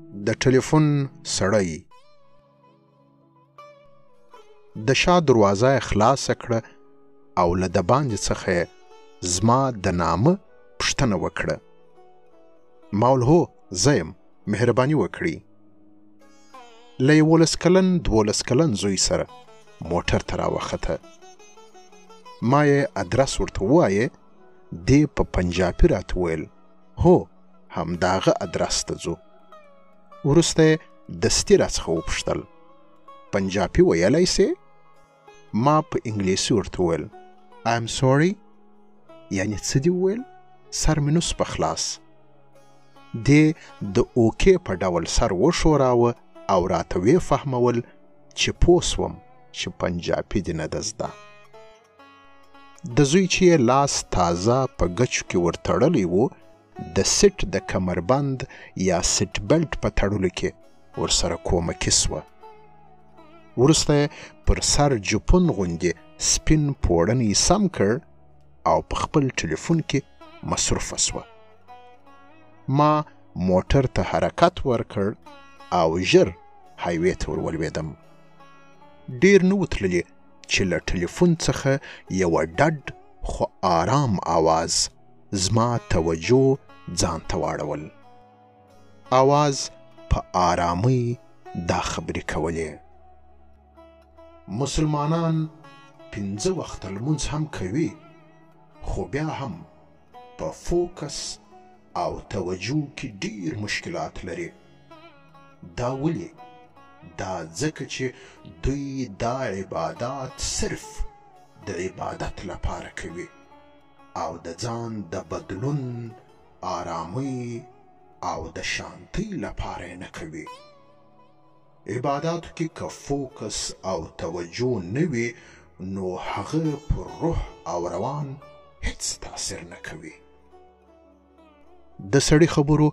د ټلیفون سړی. د شا دروازه یې خلاصه کړه او له د باندې څخه یې زما د نامه پوښتنه وکړه. ما ویل هو زه یم، مهرباني وکړئ. له 11 کلن 12 کلن زوی سره موټر ته راوخته. ما یې ادرس ورته ووایه. دې په پنجابي راته ویل هو همداغه ادرس ته ځو. وروسته یې دستي راڅخه وپوښتل پنجابي ویلی سې؟ ما په انګلیسي ورته وویل I am sorry. یعنې څه دې وویل؟ سر مې نس په خلاص. دې د اوکې په ډول سر وښوراوه او راته ویې فهمول چې پوه سوم چې پنجابي دې نه ده زده. د زوی چې یې لاس تازه په ګچو کې ورتړلی و، د سیټ د کمربند یا سیټ بیلټ په تړلو کې ورسره کومکي سوه. وروسته یې پر سر جپون غوندې سپین پوړنی سم کړ او په خپل ټلیفون کې مصروفه سوه. ما موټر ته حرکت ورکړ او ژر هایوې ته ورولوېدم. ډیر نه و تللي چې له ټلیفون څخه یوه ډډ خو آرام آواز زما توجه ځان ته واړول. آواز په آرامۍ دا خبرې کولې: مسلمانان 5 وخته لمونځ هم کوي، خو بیا هم په فوکس او توجه کې ډیر مشکلات لري. دا ولې؟ دا ځکه چې دوی دا عبادات صرف د عبادت لپاره کوي او د ځان د بدلون، آرامۍ او د شانتۍ لپاره یې نه کوي. عباداتو کې که فوکس او توجه نه وي نو هغه پر روح او روان هیڅ تاثیر نه کوي. د سړي خبرو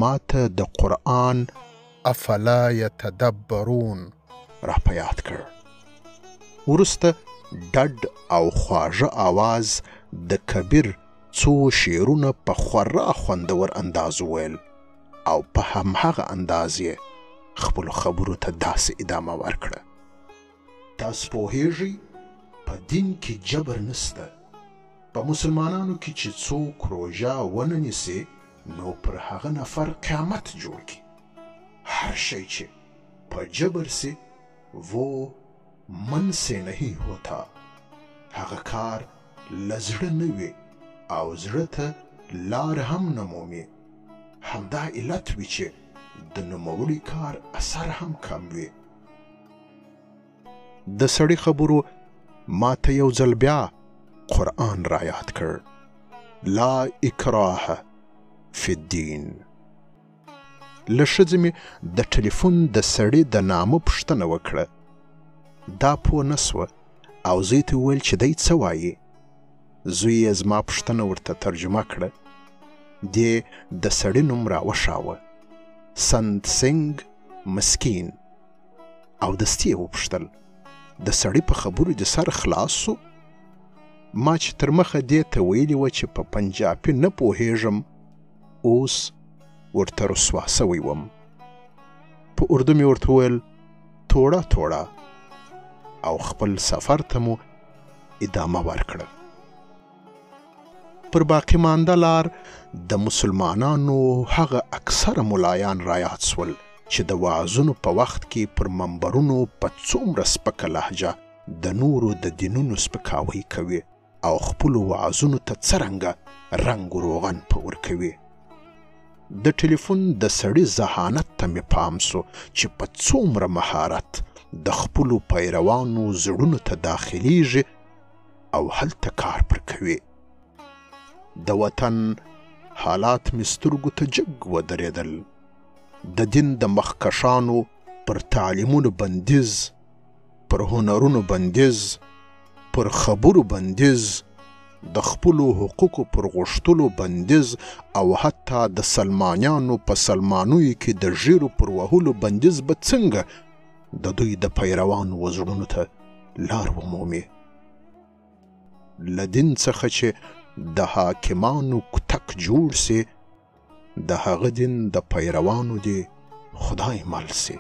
ماته د قرآن افلا یتدبرون را په یاد کړ. وروسته ډډ او خواږه آواز د کبیر څو شعرونه په خورا خوندور انداز وویل او په همهغه انداز یې خپلو خبرو ته داسې ادامه ورکړه: تاسو پوهیږئ په دین کې جبر نسته. په مسلمانانو کې چې څوک روژه ونه نیسي نو پر هغه نفر قیامت جوړ کړي. هر شی چې په جبر سي وہ من سے نہیں ہوتا. هغه کار له زړه نه وي او زړه ته لار هم نه مومي. همدا علت وي چې د نوموړي کار اثر هم کم وي. د سړي خبرو ماته یو ځل بیا قرآن را یاد کړ: لا اکراه فی الدین. له ښځې مې د ټلیفون د سړي د نامه پوښتنه وکړه. دا پوه نه سوه او زوی ته وویل چې دی څه وایي. زوی یې زما پوښتنه ورته ترجمه کړه. دې د سړي نوم را وښاوه: سند سنګ مسکین. او دستي یې وپوښتل د سړي په خبرو دې سر خلاص سو؟ ما چې تر مخه دې ته ویلي وه چې په پنجابي نه پوهېږم، اوس ورته رسوا سوی وم. په اردو مې ورته وویل توړه توړه او خپل سفر ته مو ادامه ورکړه. پر باقي مانده لار د مسلمانانو هغه اکثره ملایان رایاد سول چې د وعظونو په وخت کې پر منبرونو په څومره سپکه لهجه د نورو د دینونو سپکاوی کوي او خپلو وعظونو ته څرنګه رنګ و روغن په ورکوي. د ټلیفون د سړي ذهانت ته مې پام سو چې په څومره مهارت د خپلو پیروانو زړونو ته داخلیږي او هلته کار پر کوي. د وطن حالات مې سترګو ته جګ ودرېدل. د دین د مخکشانو پر تعلیمونو بندیز، پر هنرونو بندیز، پر خبرو بندیز، د خپلو حقوقو پر غوښتلو بندیز او حتی د سلمانیانو په سلمانیو کې د ژیرو پر وهلو بندیز به څنګه د دوی د پیروانو وزړونو ته لار ومومي. له دین څخه چې د حاکمانو کتک جوړ سي، د هغه دین د پیروانو دې خدای مل سي.